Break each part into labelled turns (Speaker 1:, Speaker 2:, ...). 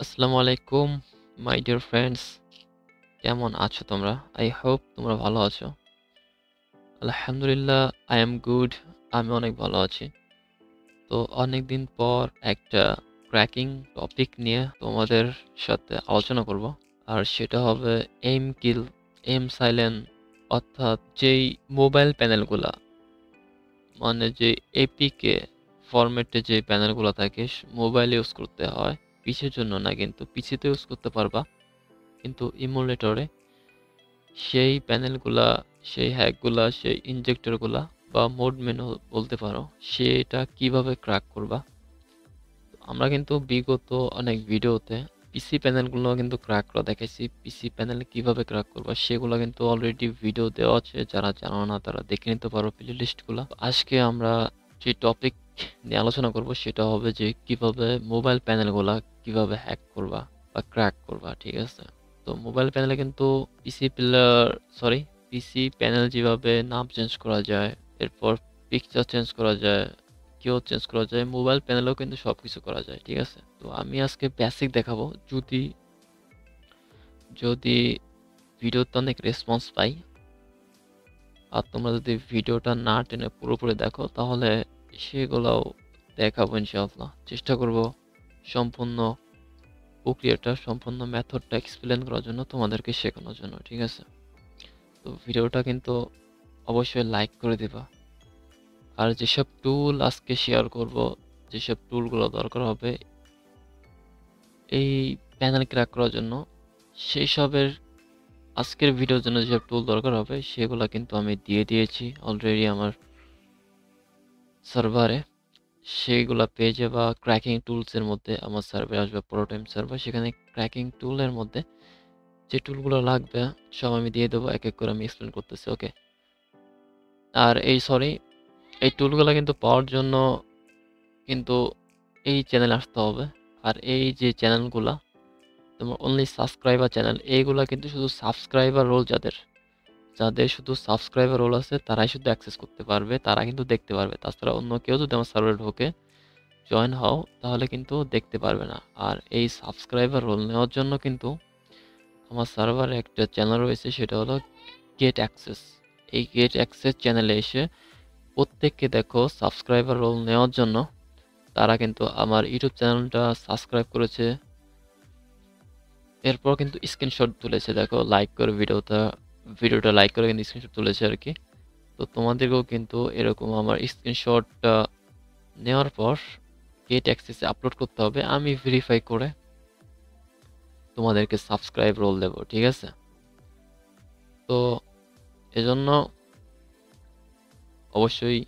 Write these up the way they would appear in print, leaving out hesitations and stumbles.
Speaker 1: আসসালামু আলাইকুম my dear friends, কেমন আছো তোমরা? আই হোপ তোমরা ভালো আছো। আলহামদুলিল্লাহ, আই এম গুড। আমি অনেক ভালো আছি। তো অনেকদিন পর একটা ক্র্যাকিং টপিক নিয়ে তোমাদের সাথে আলোচনা করব। আর সেটা হবে এম কিল, এম সাইলেন্ট, অর্থাৎ যেই মোবাইল প্যানেলগুলা, মানে যে এপিকে ফরম্যাটে যে প্যানেলগুলো থাকে মোবাইলে ইউজ করতে হয়, পিসির জন্য না, কিন্তু পিসিতে ইউজ করতে পারবা, কিন্তু ইমুলেটরে সেই প্যানেলগুলা, সেই হ্যাকগুলা, সেই ইনজেক্টরগুলা বা মোড মেনু বলতে পারো, সেটা কিভাবে ক্র্যাক করবা। আমরা কিন্তু বিগত অনেক ভিডিওতে পিসি প্যানেলগুলো কিন্তু ক্র্যাক করা দেখাইছি। পিসি প্যানেল কিভাবে ক্র্যাক করবা সেগুলো কিন্তু অলরেডি ভিডিও দেওয়া আছে, যারা জানো না তারা দেখে নিতে পারো প্লে লিস্টগুলো। আজকে আমরা যে টপিক নিয়ে আলোচনা করব সেটা হবে যে কিভাবে মোবাইল প্যানেলগুলা কিভাবে হ্যাক করবা বা ক্র্যাক করবা, ঠিক আছে? তো মোবাইল প্যানেলে কিন্তু পিসি প্লেয়ার, সরি, পিসি প্যানেল যেভাবে নাম চেঞ্জ করা যায়, এরপর পিকচার চেঞ্জ করা যায়, কেউ চেঞ্জ করা যায়, মোবাইল প্যানেলেও কিন্তু সবকিছু করা যায়, ঠিক আছে? তো আমি আজকে বেসিক দেখাবো। যদি যদি ভিডিওতে অনেক রেসপন্স পাই আর তোমরা যদি ভিডিওটা না টেনে পুরোপুরি দেখো, তাহলে সেগুলোও দেখাবো ইনশাআল্লাহ। চেষ্টা করব সম্পূর্ণ প্রক্রিয়াটা, সম্পূর্ণ মেথডটা এক্সপ্লেন করার জন্য, তোমাদেরকে শেখানোর জন্য, ঠিক আছে? তো ভিডিওটা কিন্তু অবশ্যই লাইক করে দিবা। আর যেসব টুল আজকে শেয়ার করব, যেসব টুলগুলো দরকার হবে এই প্যানেল ক্র্যাক করার জন্য, সেই সবের আজকের ভিডিওর জন্য যেসব টুল দরকার হবে সেগুলো কিন্তু আমি দিয়ে দিয়েছি অলরেডি আমার সার্ভারে। সেইগুলা পেয়ে যাবা ক্র্যাকিং টুলসের মধ্যে। আমার সার্ভারে আসবে প্রোটাইম সার্ভার, সেখানে ক্র্যাকিং টুলের মধ্যে যে টুলগুলো লাগবে সব আমি দিয়ে দেবো, এক এক করে আমি এক্সপ্লেন করতেছি, ওকে? আর এই টুলগুলো কিন্তু পাওয়ার জন্য কিন্তু এই চ্যানেলে আসতে হবে। আর এই যে চ্যানেলগুলা তোমার অনলি সাবস্ক্রাইবার চ্যানেল, এইগুলা কিন্তু শুধু সাবস্ক্রাইবার রোল, যাদের যাদের শুধু সাবস্ক্রাইবার রোল আছে তারাই শুধু অ্যাক্সেস করতে পারবে, তারা কিন্তু দেখতে পারবে। তাছাড়া অন্য কেউ যদি আমার সার্ভারে ঢোকে, জয়েন হও, তাহলে কিন্তু দেখতে পারবে না। আর এই সাবস্ক্রাইবার রোল নেওয়ার জন্য কিন্তু আমার সার্ভারে একটা চ্যানেল রয়েছে, সেটা হলো গেট অ্যাক্সেস। এই গেট অ্যাক্সেস চ্যানেলে এসে প্রত্যেককে দেখো সাবস্ক্রাইবার রোল নেওয়ার জন্য তারা কিন্তু আমার ইউটিউব চ্যানেলটা সাবস্ক্রাইব করেছে, এরপর কিন্তু স্ক্রিনশট তুলেছে, দেখো লাইক করে ভিডিওটা লাইক করে কিন্তু স্ক্রিনশট তুলেছে আর কি। তো তোমাদেরকেও কিন্তু এরকম আমার স্ক্রিনশটটা নেওয়ার পর গেট অ্যাক্সেসে আপলোড করতে হবে। আমি ভেরিফাই করে তোমাদেরকে সাবস্ক্রাইব রোল দেবো, ঠিক আছে? তো এজন্য অবশ্যই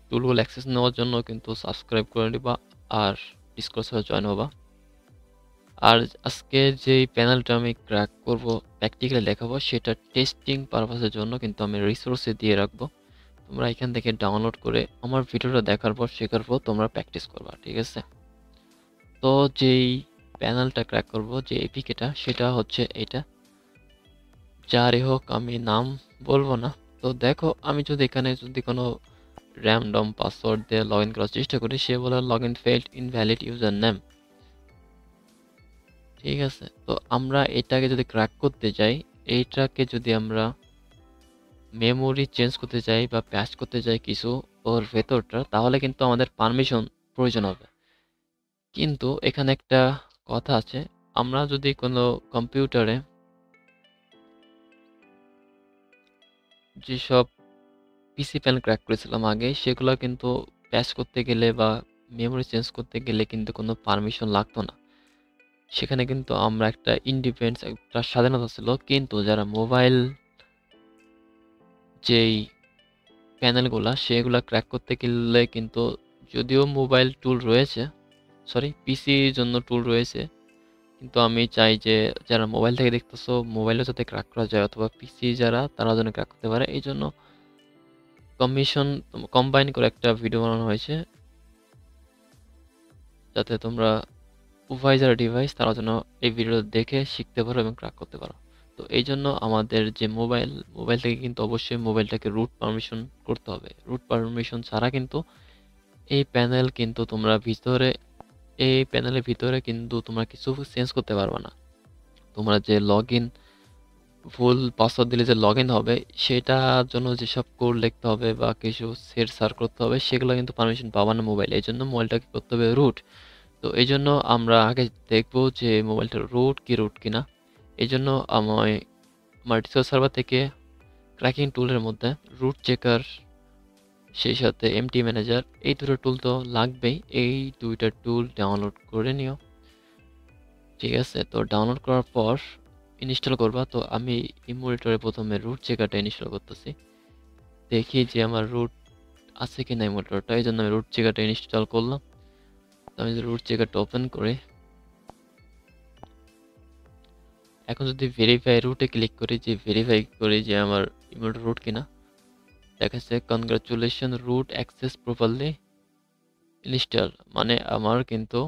Speaker 1: টুলগুলো অ্যাক্সেস নেওয়ার জন্য কিন্তু সাবস্ক্রাইব করে নিবা আর ডিসকর্ড সাথে জয়েন হবা। আর আজকে যেই প্যানেলটা আমি ক্র্যাক করব, প্র্যাকটিক্যালি দেখাবো, সেটা টেস্টিং পারপাসের জন্য কিন্তু আমি রিসোর্সে দিয়ে রাখবো। তোমরা এখান থেকে ডাউনলোড করে আমার ভিডিওটা দেখার পর, শেখার পর তোমরা প্র্যাকটিস করবা, ঠিক আছে? তো যেই প্যানেলটা ক্র্যাক করব, যে এপিকেটা, সেটা হচ্ছে এটা। যারই হোক, আমি নাম বলবো না। তো দেখো, আমি যদি এখানে যদি কোনো র্যান্ডম পাসওয়ার্ড দিয়ে লগ ইন করার চেষ্টা করি, সে বলে log in failed, invalid user name, ঠিক আছে? তো আমরা এটাকে যদি ক্র্যাক করতে যাই, এইটাকে যদি আমরা মেমোরি চেঞ্জ করতে চাই বা প্যাচ করতে চাই কিছু ওর ভেতরটা, তাহলে কিন্তু আমাদের পারমিশন প্রয়োজন হবে। কিন্তু এখানে একটা কথা আছে, আমরা যদি কোনো কম্পিউটারে যেসব পিসি প্যানেল ক্র্যাক করেছিলাম আগে, সেগুলো কিন্তু প্যাচ করতে গেলে বা মেমোরি চেঞ্জ করতে গেলে কিন্তু কোনো পারমিশন লাগতো না। সেখানে কিন্তু আমরা একটা ইন্ডিপেন্ডেন্স, একটা স্বাধীনতা ছিল। কিন্তু যারা মোবাইল যেই প্যানেলগুলা, সেগুলা ক্র্যাক করতে গেলে কিন্তু, যদিও মোবাইল টুল রয়েছে, সরি, পিসির জন্য টুল রয়েছে, কিন্তু আমি চাই যে যারা মোবাইল থেকে দেখতেছো, মোবাইলেও যাতে ক্র্যাক করা যায়, অথবা পিসি যারা, তারা যেন ক্র্যাক করতে পারে, এই জন্য কম্বাইন করে একটা ভিডিও বানানো হয়েছে, যাতে তোমরা উভয় যারা ডিভাইস, তারা যেন এই ভিডিও দেখে শিখতে পারো এবং ক্র্যাক করতে পারো। তো এই জন্য আমাদের যে মোবাইল থেকে কিন্তু অবশ্যই মোবাইলটাকে রুট পারমিশন করতে হবে। রুট পারমিশন ছাড়া কিন্তু এই প্যানেল কিন্তু তোমরা ভিতরে এই প্যানেলের ভিতরে কিন্তু তোমরা কিছু চেঞ্জ করতে পারবে না। তোমরা যে লগ ইন ভুল পাসওয়ার্ড দিলে যে লগ ইন হবে, সেটার জন্য যেসব কোড লিখতে হবে বা কিছু সেট করতে হবে, সেগুলো কিন্তু পারমিশন পাবা না মোবাইলে। এই জন্য মোবাইলটাকে করতে হবে রুট। তো এই জন্য আমরা আগে দেখবো যে মোবাইলটা রুট কি রুট কিনা। এই জন্য আমার ডিসকর্ড সার্ভার থেকে ক্র্যাকিং টুলের মধ্যে রুট চেকার, সেই সাথে এমটি ম্যানেজার, এই দুটো টুল তো লাগবেই। এই দুইটা টুল ডাউনলোড করে নিও, ঠিক আছে? তো ডাউনলোড করার পর ইনস্টল করবা। তো আমি ইমুলেটরে প্রথমে রুট চেকারটা ইনস্টল করতেছি, দেখি যে আমার রুট আছে কিনা ইমুলেটরটা। এই জন্য আমি রুট চেকারটা ইনস্টল করলাম। তো আমি রুট চেকারটা ওপেন করি। এখন যদি ভেরিফাই রুটে ক্লিক করি, যে ভেরিফাই করি যে আমার ইমুলেটর রুট কিনা, দেখাচ্ছে congratulation root access properly install, মানে আমার কিন্তু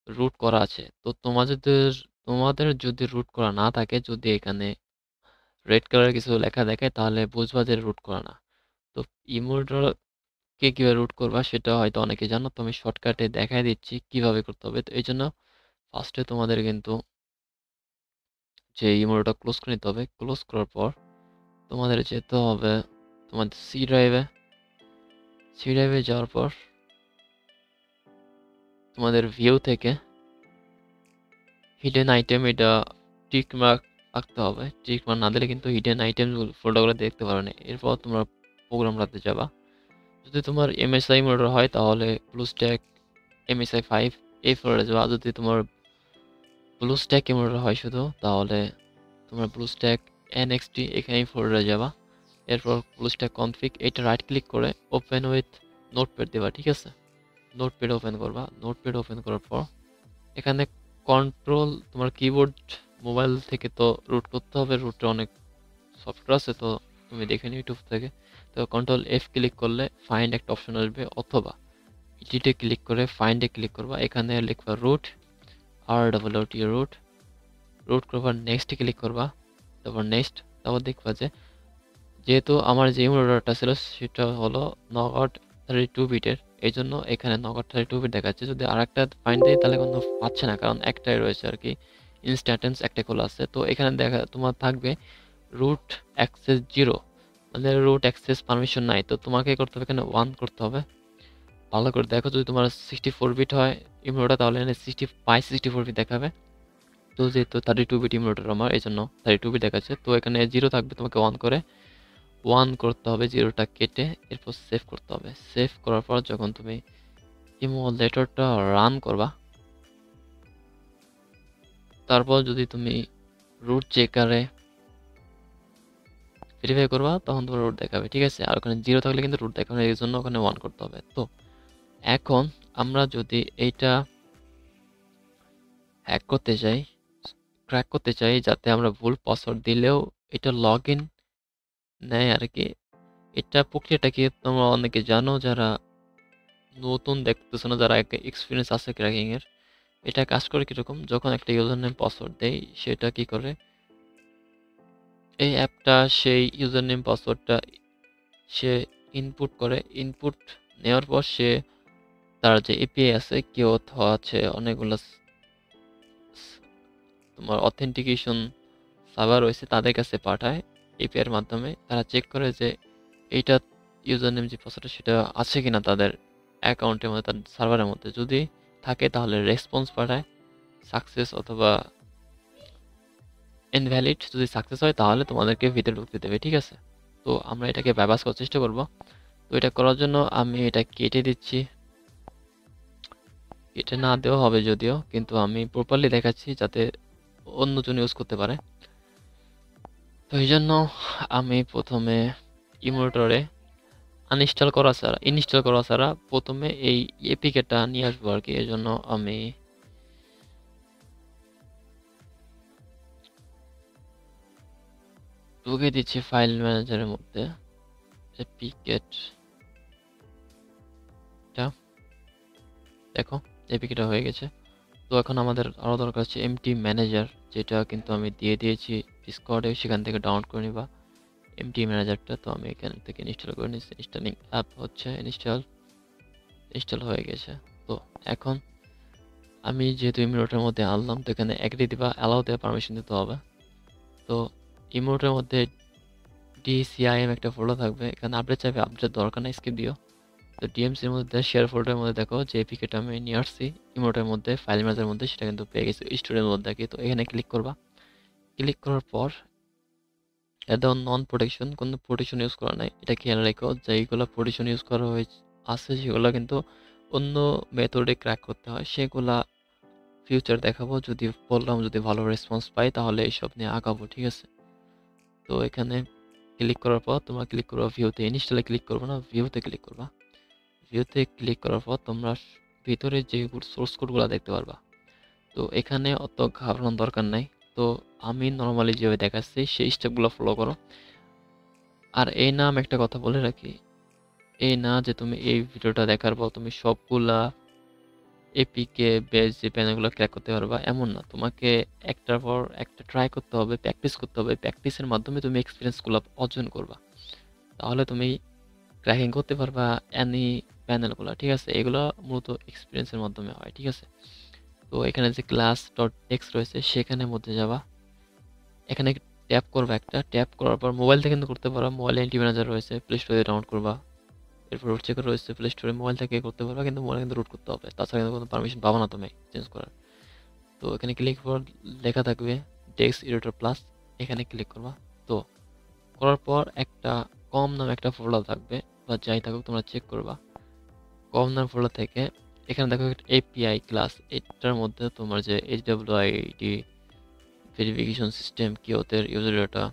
Speaker 1: রুট করা আছে। তো তোমাদের যদি রুট করা না থাকে, যদি এখানে রেড কালার কিছু লেখা দেখায়, তাহলে বুঝবা যে রুট করা না। তো ইমোটরকে কিভাবে রুট করবা সেটা হয়তো অনেকে জানো, তো আমি শর্টকাটে দেখাই দিচ্ছি কিভাবে করতে হবে। তো এই জন্য ফার্স্টে তোমাদের কিন্তু যে ইমোটরটা ক্লোজ করে নিতে হবে। ক্লোজ করার পর তোমাদের যেতে হবে তোমাদের সি ড্রাইভে যাওয়ার পর তোমাদের ভিউ থেকে হিডেন আইটেম, এটা টিক মার্ক রাখতে হবে। টিক মার্ক না দিলে কিন্তু হিডেন আইটেম ফোল্ডারগুলো দেখতে পারো না। এরপর তোমরা প্রোগ্রামটাতে যাবা। যদি তোমার এমএসআই মোডের হয় তাহলে ব্লুস্ট্যাক MSI 5 এই ফোল্ডারে যাবা। যদি তোমার ব্লুস্ট্যাক মোডের হয় শুধু, তাহলে তোমরা ব্লুস্ট্যাক NXT এখানে এই ফোল্ডারে যাবা। এরপর ব্লুস্ট্যাক কনফিগ, এটা রাইট ক্লিক করে ওপেন উইথ নোটপ্যাড দেবা, ঠিক আছে? নোটপ্যাড ওপেন করবা। নোটপ্যাড ওপেন করার পর এখানে কন্ট্রোল, তোমার কিবোর্ড মোবাইল থেকে তো রুট করতে হবে। রুটে অনেক সফটওয়্যার আছে, তো তুমি দেখে নিও ইউটিউব থেকে। তো Ctrl+F ক্লিক করলে ফাইন্ড একটা অপশন আসবে, অথবা এডিটে ক্লিক করে ফাইন্ডে ক্লিক করবা। এখানে লিখবা রুট, ROOT রুট। রুট করবার নেক্সটে ক্লিক করবা, তারপর নেক্সট। তারপর দেখবা যে যেহেতু আমার যে ইমোডারটা ছিল সেটা হলো নগট 32 বিটের, এই জন্য এখানে নগট 32 বিট দেখাচ্ছে। যদি আর একটা ফাইন্ড দিই তাহলে কোনো পাচ্ছে না, কারণ একটাই রয়েছে আর কি, ইনস্ট্যান্টেন্স একটা খোলা আছে। তো এখানে দেখা তোমার থাকবে রুট অ্যাক্সেস 0, মানে রুট অ্যাক্সেস পারমিশন নাই। তো তোমাকে করতে হবে এখানে 1 করতে হবে। ভালো করে দেখো, যদি তোমার 64 বিট হয় ইমোটা, তাহলে এখানে 64 বিট দেখাবে। তো যেহেতু 32 বিট ইমোটার আমার, এই জন্য 32 বিট দেখাচ্ছে। তো এখানে 0 থাকবে, তোমাকে 1 করতে হবে, 0টা কেটে। এরপর সেভ করতে হবে। সেভ করার পর যখন তুমি ইমুলেটরটা রান করবা, তারপর যদি তুমি রুট চেকারে ভেরিফাই করবা, তখন তোমার রুট দেখাবে, ঠিক আছে? আর ওখানে 0 থাকলে কিন্তু রুট দেখাবে না, এই জন্য ওখানে 1 করতে হবে। তো এখন আমরা যদি এইটা হ্যাক করতে চাই, ক্র্যাক করতে চাই, যাতে আমরা ভুল পাসওয়ার্ড দিলেও এটা লগ ইন নেয় আর কি। এটা প্রক্রিয়াটা কি তোমরা অনেকে জানো, যারা নতুন দেখতেছো না, যারা এক্সপিরিয়েন্স আছে ক্র্যাকিং এর। এটা কাজ করে কিরকম, যখন একটা ইউজার নেম পাসওয়ার্ড দেয়, সেটা কি করে, এই অ্যাপটা সেই ইউজার নেম পাসওয়ার্ডটা সে ইনপুট করে। ইনপুট নেওয়ার পর সে তার যে এপিআই আছে, কেউ অথবা আছে অনেকগুলো তোমার অথেন্টিকেশন সার্ভার রয়েছে, তাদের কাছে পাঠায় এপিআই এর মাধ্যমে। তারা চেক করে যে এইটা ইউজার নেম যে পাসওয়ার্ডটা সেটা আছে কিনা তাদের অ্যাকাউন্টের মধ্যে, তার সার্ভারের মধ্যে। যদি থাকে তাহলে রেসপন্স পাঠায়, সাকসেস অথবা ইনভ্যালিড। যদি সাকসেস হয় তাহলে তোমাদেরকে ভিতরে ঢুকতে দেবে, ঠিক আছে? তো আমরা এটাকে বাইপাস করার চেষ্টা করব। তো এটা করার জন্য আমি এটা কেটে দিচ্ছি। কেটে না দেওয়া হবে যদিও, কিন্তু আমি প্রপারলি দেখাচ্ছি যাতে অন্যজন ইউজ করতে পারে। তো এই জন্য আমি প্রথমে ইমোটরে ইনস্টল করা ছাড়া প্রথমে এই এপিকেটা নিয়ে আসবো আর কি। এই জন্য আমি ঢুকে দিচ্ছি ফাইল ম্যানেজারের মধ্যে এপিকেটা। দেখো এপিকেটা হয়ে গেছে। তো এখন আমাদের আরও দরকার হচ্ছে এমটি ম্যানেজার, যেটা কিন্তু আমি দিয়ে দিয়েছি ডিসকর্ডে, সেখান থেকে ডাউনলোড করে নিবা এমটি ম্যানেজারটা। তো আমি এখান থেকে ইনস্টল করে নিচ্ছি। ইনস্টলিং অ্যাপ হচ্ছে ইনস্টল হয়ে গেছে। তো এখন আমি যেহেতু ইমোটের মধ্যে আনলাম, তো এখানে এগ্রি দিবা, অ্যালাউ দেওয়া, পারমিশন দিতে হবে। তো ইমোটের মধ্যে DCIM একটা ফোল্ডার থাকবে, এখানে আপডেট চাইবে, আপডেট দরকার নেই, স্কিপ দিও। তো ডিএমসির মধ্যে শেয়ার ফোল্ডারের মধ্যে দেখো যে এপিকেটা আমি নিয়ে আসছি ইমোটের মধ্যে, ফাইল ম্যানেজারের মধ্যে, সেটা কিন্তু পেয়ে গেছি স্টুডেন্টের মধ্যে কি। তো এখানে ক্লিক করবা, ক্লিক করার পর একদম নন প্রোটেকশন, কোনো প্রোটেকশন ইউজ করা নাই, এটা খেয়াল রেখো। যেইগুলো প্রোটেকশন ইউজ করা হয়েছে আছে সেগুলো কিন্তু অন্য মেথডে ক্র্যাক করতে হয়, সেগুলা ফিউচার দেখাবো। যদি বললাম যদি ভালো রেসপন্স পাই তাহলে এইসব নিয়ে আগাবো, ঠিক আছে। তো এখানে ক্লিক করার পর তোমরা ক্লিক করবা ভিউতে, ইনস্টলে ক্লিক করবো না, ভিউতে ক্লিক করবা। ভিউতে ক্লিক করার পর তোমরা ভিতরে যে সোর্স কোডগুলো দেখতে পারবা। তো এখানে অত ঘাবড়ানোর দরকার নাই। তো আমি নর্মালি যেভাবে দেখাচ্ছি সেই স্টেপগুলো ফলো করো। আর এই নাম একটা কথা বলে রাখি, এই না যে তুমি এই ভিডিওটা দেখার পর তুমি সবগুলা এপিকে বেস যে প্যানেলগুলো ক্র্যাক করতে পারবা এমন না। তোমাকে একটার পর একটা ট্রাই করতে হবে, প্র্যাকটিস করতে হবে। প্র্যাকটিসের মাধ্যমে তুমি এক্সপিরিয়েন্সগুলো অর্জন করবা, তাহলে তুমি ক্র্যাকিং করতে পারবা এনি প্যানেলগুলো, ঠিক আছে। এগুলো মূলত এক্সপিরিয়েন্সের মাধ্যমে হয়, ঠিক আছে। তো এখানে যে ক্লাস ডট টেক্সট রয়েছে সেখানের মধ্যে যাবা, এখানে ট্যাপ করবা, একটা ট্যাপ করার পর মোবাইল থেকে কিন্তু করতে পারো, মোবাইলে অ্যান্টি ম্যানেজার রয়েছে, প্লে স্টোরে ডাউনলোড করবা। এরপর রুট চেকার রয়েছে প্লে স্টোরে, মোবাইল থেকে করতে পারবা, কিন্তু মোবাইল কিন্তু রুট করতে হবে, তাছাড়া কিন্তু কোনো পারমিশন পাবা না তুমি চেঞ্জ করার। তো এখানে ক্লিক করার লেখা থাকবে টেক্সট এডিটর প্লাস, এখানে ক্লিক করবা। তো করার পর একটা কম নামে একটা ফোল্ডার থাকবে, বা যাই থাকুক তোমরা চেক করবা। কম নাম ফোল্ডার থেকে এখানে দেখো এপিআই ক্লাস, এটার মধ্যে তোমার যে HWID ভেরিফিকেশন সিস্টেম কি ওদের ইউজার ডাটা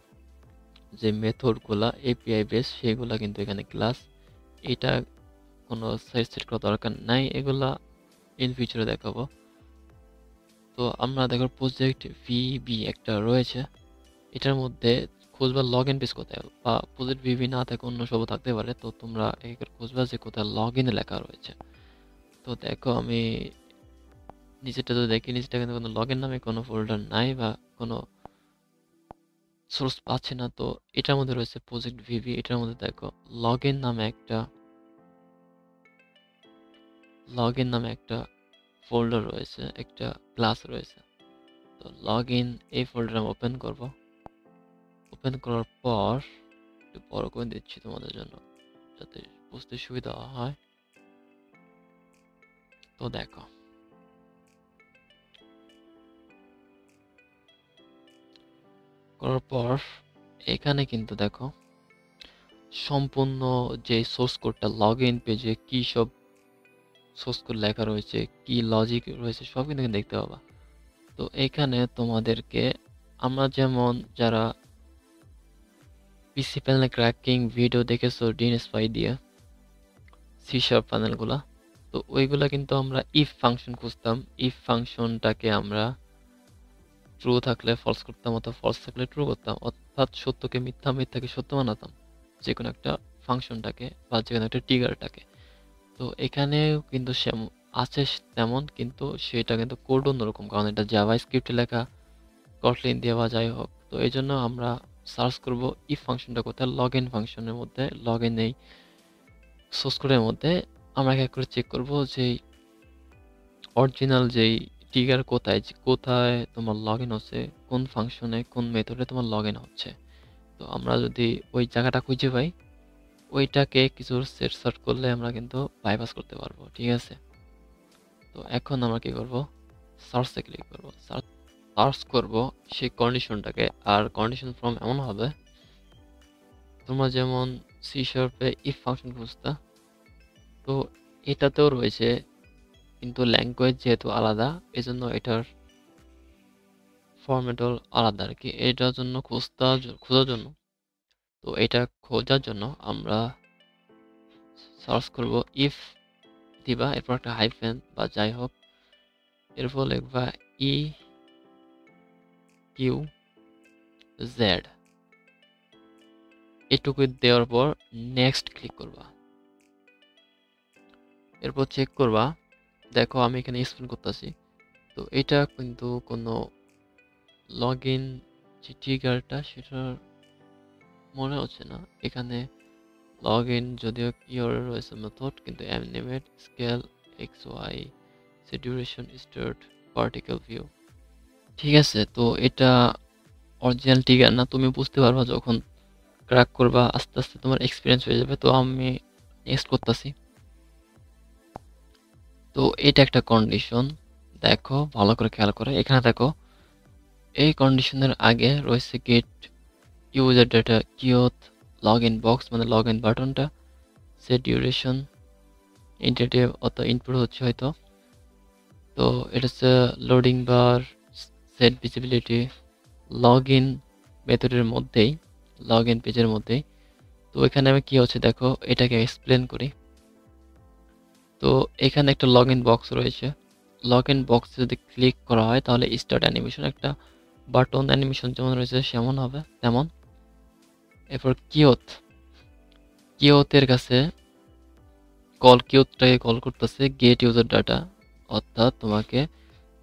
Speaker 1: যে মেথডগুলা এপিআই বেস, সেগুলা কিন্তু এখানে ক্লাস। এটা কোনো সাইজ সেট করা দরকার নাই, এগুলা ইন ফিউচারে দেখাবো। তো আমরা দেখো প্রজেক্ট ভিবি একটা রয়েছে, এটার মধ্যে খুঁজবা লগ ইন পেজ কোথায়, বা প্রজেক্ট ভিবি না থাকে অন্য সব থাকতে পারে। তো তোমরা খুঁজবা যে কোথায় লগ ইনে লেখা রয়েছে। তো দেখো আমি নিচেটা তো দেখি, নিচেটা কিন্তু কোনো লগ ইন নামে কোনো ফোল্ডার নাই, বা কোনো সোর্স পাচ্ছি না। তো এটার মধ্যে রয়েছে প্রজেক্ট ভিবি, এটার মধ্যে দেখো লগ ইন নামে একটা লগ ইন নামে একটা ফোল্ডার রয়েছে, একটা ক্লাস রয়েছে। তো লগ ইন এই ফোল্ডার আমি ওপেন করব। ওপেন করার পর একটু বড় করে দিচ্ছি তোমাদের জন্য যাতে বুঝতে সুবিধা হয়। তো দেখো করার পর এখানে কিন্তু দেখো সম্পূর্ণ যে সোর্স কোডটা লগ ইন পেজে কি সব সোর্স কোড লেখা রয়েছে, কি লজিক রয়েছে, সব কিন্তু দেখতে পাবা। তো এখানে তোমাদেরকে আমরা যেমন যারা পিসি প্যানেল ক্র্যাকিং ভিডিও দেখেছো ডিএনএসপাই দিয়ে সি শার্প প্যানেলগুলা, তো ওইগুলা কিন্তু আমরা ইফ ফাংশন খুঁজতাম। ইফ ফাংশনটাকে আমরা ট্রু থাকলে ফলস করতাম, অথবা ফলস থাকলে ট্রু করতাম, অর্থাৎ সত্যকে মিথ্যা, মিথ্যাকে সত্য বানাতাম যে কোনো একটা ফাংশনটাকে, বা যে কোনো একটা ট্রিগারটাকে। তো এখানেও কিন্তু আছে তেমন, কিন্তু সেটা কিন্তু কোড অন্যরকম, কারণ এটা জাভা স্ক্রিপ্টে লেখা, কটলিন দিয়ে বা যাই হোক। তো এই জন্য আমরা সার্চ করব ইফ ফাংশনটা কোথায়, লগ ইন ফাংশনের মধ্যে, লগ ইন এই সোর্স কোডের মধ্যে। আমরা এক করে চেক করব যে অরিজিনাল যেই ট্রিগার কোথায়, কোথায় তোমার লগ ইন হচ্ছে, কোন ফাংশনে কোন মেথডে তোমার লগ ইন হচ্ছে। তো আমরা যদি ওই জায়গাটা খুঁজে পাই, ওইটাকে কিছু সেট সার্চ করলে আমরা কিন্তু বাইপাস করতে পারবো, ঠিক আছে। তো এখন আমরা কি করব, সার্চে ক্লিক করব, সার্চ করব সেই কন্ডিশনটাকে। আর কন্ডিশন ফর্ম এমন হবে, তোমরা যেমন সি শার্পে ইফ ফাংশন খুঁজতা, তো এটাতেও রয়েছে, কিন্তু ল্যাঙ্গুয়েজ যেহেতু আলাদা এজন্য এটার ফরম্যাটও আলাদা আর কি। এটার জন্য খোঁজার জন্য, তো এটা খোঁজার জন্য আমরা সার্চ করব ইফ দিবা, এরপর একটা হাইফেন বা যাই হোক, এরপর লিখবা EQZ, এটুকু দেওয়ার পর নেক্সট ক্লিক করবা। এরপর চেক করবা, দেখো আমি এখানে স্পেল করতেছি, তো এটা কিন্তু কোনো লগ ইন যে ট্রিগারটা সেটা মনে হচ্ছে না। এখানে লগ ইন যদিও কিওর রয়েছে মেথড, কিন্তু অ্যানিমেট স্কেল XY Z সে ডিউরেশন স্টার্ট পার্টিকেল ভিউ। ঠিক আছে, তো এটা অরিজিনাল ট্রিগার না, তুমি বুঝতে পারবা যখন ক্র্যাক করবা, আস্তে আস্তে তোমার এক্সপিরিয়েন্স হয়ে যাবে। তো আমি নেক্সট করতেছি। তো এটা একটা কন্ডিশন, দেখো ভালো করে খেয়াল করে, এখানে দেখো এই কন্ডিশনের আগে রয়েছে গেট ইউজার ডাটা কিওথ লগ ইন বক্স, মানে লগ ইন বাটনটা, সে ডিউরেশন ইন্টারটিভ অত ইনপুট হচ্ছে হয়তো। তো এটা হচ্ছে loading bar, set visibility, log in মেথডের মধ্যেই, লগ ইন পেজের মধ্যেই। তো এখানে আমি কি হচ্ছে দেখো, এটাকে এক্সপ্লেন করি। তো এখানে একটা লগ ইন বক্স রয়েছে, লগ ইন বক্সে যদি ক্লিক করা হয় তাহলে স্টার্ট অ্যানিমেশন, একটা বাটন অ্যানিমেশন যেমন রয়েছে সেমন হবে তেমন। এরপর কিওথ, কিওথের কাছে কিওথটাকে কল করতেছে গেট ইউজার ডাটা, অর্থাৎ তোমাকে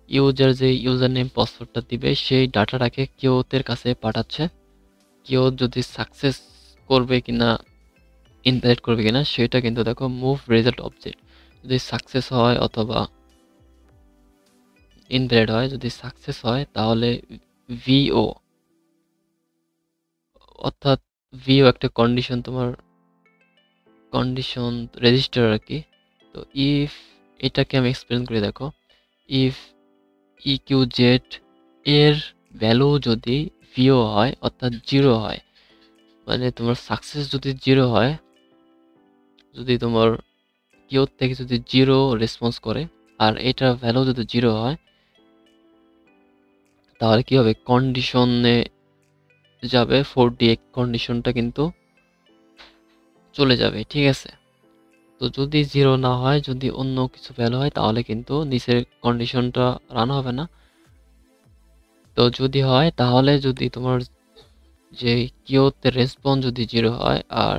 Speaker 1: ইউজার যে ইউজার নেম পাসওয়ার্ডটা দিবে সেই ডাটাটাকে কিওথের কাছে পাঠাচ্ছে। কিওথ যদি সাকসেস করবে কিনা, ইনভ্যালিড করবে কিনা সেটা কিন্তু দেখো মুভ রেজাল্ট অবজেক্ট, যদি সাকসেস হয় অথবা ইনভ্যালিড হয়। যদি সাকসেস হয় তাহলে ভিও, অর্থাৎ ভিও একটা কন্ডিশন, তোমার কন্ডিশন রেজিস্টার আর কি। তো ইফ, এটাকে আমি এক্সপ্লেন করে দেখো, ইফ ইকিউ জেড এর ভ্যালু যদি ভিও হয় অর্থাৎ জিরো হয়, মানে তোমার সাকসেস যদি জিরো হয়, যদি তোমার কিউ থেকে যদি জিরো রেসপন্স করে আর এটার ভ্যালু যদি জিরো হয়, তাহলে কি হবে, কন্ডিশনে যাবে, 4D কন্ডিশনটা কিন্তু চলে যাবে। ঠিক আছে, তো যদি জিরো না হয়, যদি অন্য কিছু ভ্যালু হয় তাহলে কিন্তু নিচের কন্ডিশনটা রান হবে না। তো যদি হয় তাহলে, যদি তোমার যে কিউতে রেসপন্স যদি জিরো হয় আর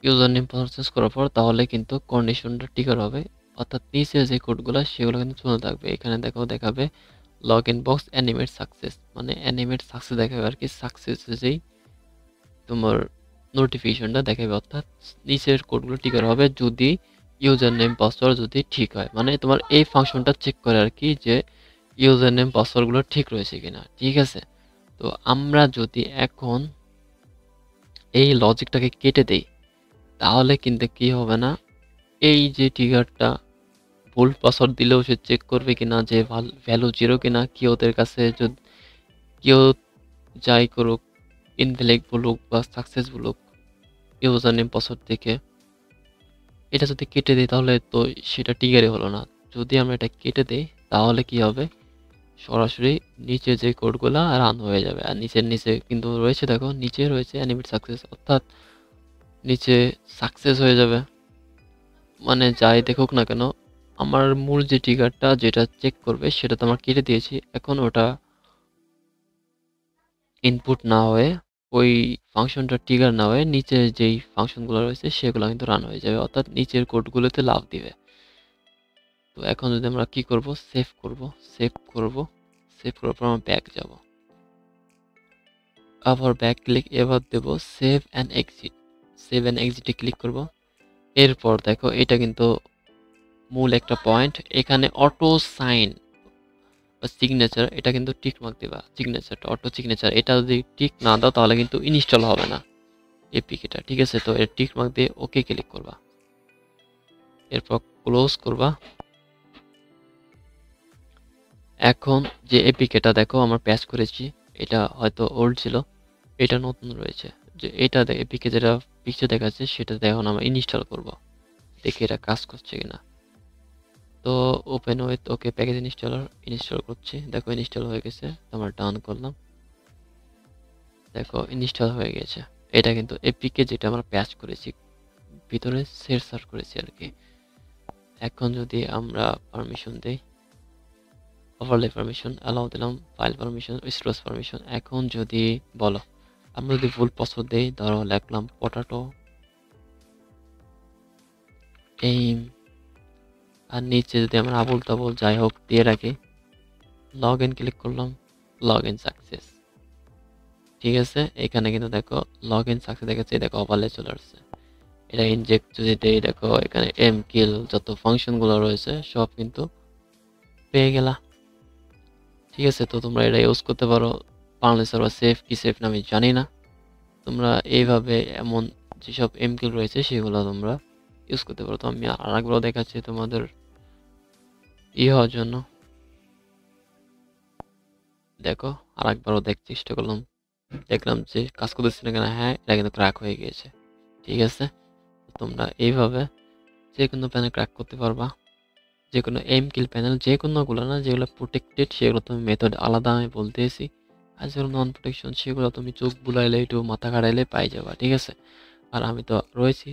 Speaker 1: ইউজার নেম প্রসেস করার পর, তাহলে কিন্তু কন্ডিশনটা ট্রিগার হবে, অর্থাৎ নিচের যে কোডগুলো সেগুলো কিন্তু চলতে থাকবে। এখানে দেখো দেখাবে log in box animate success, মানে অ্যানিমেট সাকসেস দেখাবে আর কি, সাকসেস যেই তোমার নোটিফিকেশনটা দেখাবে, অর্থাৎ নিচের কোডগুলো ট্রিগার হবে যদি ইউজার নেম পাসওয়ার্ড যদি ঠিক হয়, মানে তোমার এই ফাংশনটা চেক করে আর কি যে ইউজার নেম পাসওয়ার্ডগুলো ঠিক রয়েছে কিনা। ঠিক আছে, তো আমরা যদি এখন এই লজিকটাকে কেটে দেই তাহলে কিন্তু কি হবে না, এই যে ট্রিগারটা ভুল পাসওয়ার্ড দিলেও সে চেক করবে কিনা যে ভ্যালু জিরো কিনা, কিওদের কাছে যদি কেউ যাই করুক, ইনভ্যালিড বলুক বা সাকসেস বলুক, ইউজার নেম পাসওয়ার্ড দেখে এটা যদি কেটে দিই তাহলে তো সেটা ট্রিগারই হলো না। যদি আমরা এটা কেটে দিই তাহলে কি হবে, সরাসরি নিচে যে কোডগুলা রান হয়ে যাবে। আর নিচের নিচে কিন্তু রয়েছে, দেখো নিচে রয়েছে অ্যানিমেট সাকসেস, অর্থাৎ নিচে সাকসেস হয়ে যাবে। মানে যাই দেখুক না কেন, আমার মূল যে ট্রিগারটা যেটা চেক করবে সেটা তো আমার কেটে দিয়েছি, এখন ওটা ইনপুট না হয়ে, ওই ফাংশনটা ট্রিগার না হয়ে নিচে যেই ফাংশনগুলো রয়েছে সেগুলো কিন্তু রান হয়ে যাবে, অর্থাৎ নিচের কোডগুলোতে লাভ দিবে। তো এখন যদি আমরা কি করব, সেভ করব, সেভ করব, সেভ করার পর আমরা ব্যাক যাব, আবার ব্যাক ক্লিক, এবার দেব save and exit, save and এক্সিটে ক্লিক করব। এরপর দেখো এটা কিন্তু মূল একটা পয়েন্ট, এখানে অটো সাইন বা সিগনেচার, এটা কিন্তু টিক মার্ক দিবা, সিগনেচারটা অটো সিগনেচার, এটা যদি টিক না দাও তাহলে কিন্তু ইনস্টল হবে না এপিকেটা। ঠিক আছে, তো এর টিক মার্ক দিয়ে ওকে ক্লিক করবা, এরপর ক্লোজ করবা। এখন যে এপিকেটা দেখো আমরা প্যাচ করেছি, এটা হয়তো ওল্ড ছিল, এটা নতুন রয়েছে, যে এটা এপিকে যেটা পিকচার দেখাচ্ছে সেটা এখন আমরা ইনস্টল করব, দেখি এটা কাজ করছে কিনা। তো open with okay package installer, install করছি, দেখো ইনস্টল হয়ে গেছে, আমরা ডান করলাম, দেখো ইনস্টল হয়ে গেছে। এটা কিন্তু এপিকে যেটা আমরা প্যাচ করেছি ভিতরে সেট করেছি আর কি। এখন যদি আমরা পারমিশন দেই, ওভারলে পারমিশন অ্যালাউ দিলাম, ফাইল পারমিশন, স্টোরেজ পারমিশন। এখন যদি বলো, আমরা যদি ভুল পাসওয়ার্ড দেই, ধরো লিখলাম পটাটো এইম, আর নিচে যদি আমরা আবুল তাবুল যাই হোক দিয়ে রাখি, লগ ইন ক্লিক করলাম, লগ ইন সাকসেস। ঠিক আছে, এখানে কিন্তু দেখো লগ ইন সাকসেস দেখাচ্ছে, দেখো ওভারলে চলে আসছে। এটা ইনজেক্ট যদি দেই, দেখো এখানে এম কিল যত ফাংশনগুলো রয়েছে সব কিন্তু পেয়ে গেলা। ঠিক আছে, তো তোমরা এটা ইউজ করতে পারো। বাংলাদেশ সার্ভার সেফ কি সেফ না আমি জানি না, তোমরা এইভাবে এমন যেসব এম কিল রয়েছে সেগুলো তোমরা ইউজ করতে পারো। তো আমি আরেকবার দেখাচ্ছি তোমাদের হওয়ার জন্য। দেখো আরেকবারও দেখতে চেষ্টা করলাম, দেখলাম যে কাজ করতেছে না কেন, হ্যাঁ এটা কিন্তু ক্র্যাক হয়ে গিয়েছে। ঠিক আছে, তোমরা এইভাবে যে কোনো প্যানেল ক্র্যাক করতে পারবা। যে কোনো এম কিল প্যানেল, যে কোনোগুলো না, যেগুলো প্রোটেক্টেড সেগুলো তুমি মেথড আলাদা আমি বলতেছি, আর যেগুলো নন প্রোটেকশন সেগুলো তুমি চোখ বুলাইলে একটু মাথা খাটাইলে পাই যাবা। ঠিক আছে, আর আমি তো রয়েছি।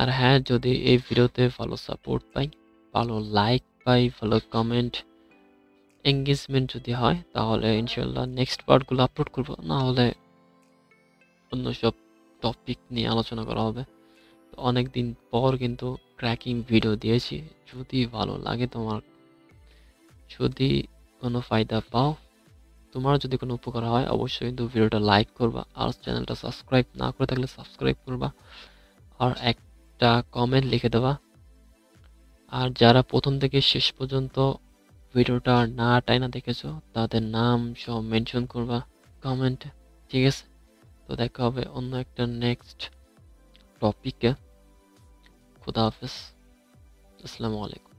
Speaker 1: আর হ্যাঁ, যদি এই ভিডিওতে ভালো সাপোর্ট পাই, ভালো লাইক পাই, ভালো কমেন্ট, এঙ্গেজমেন্ট যদি হয়, তাহলে ইনশাল্লাহ নেক্সট পার্টগুলো আপলোড করবো, না হলে অন্য সব টপিক নিয়ে আলোচনা করা হবে। তো অনেক দিন পর কিন্তু ক্র্যাকিং ভিডিও দিয়েছি। যদি ভালো লাগে তোমার, যদি কোনো ফায়দা পাও, তোমার যদি কোনো উপকার হয়, অবশ্যই কিন্তু ভিডিওটা লাইক করবা, আর চ্যানেলটা সাবস্ক্রাইব না করে থাকলে সাবস্ক্রাইব করবা, আর একটা কমেন্ট লিখে দেবা। আর যারা প্রথম থেকে শেষ পর্যন্ত ভিডিওটা না টাইনা দেখেছো, তাদের নাম সব মেনশন করবা কমেন্টে। ঠিক আছে, তো দেখা হবে অন্য একটা নেক্সট টপিকে। খুদা হাফেজ, আসসালামু আলাইকুম।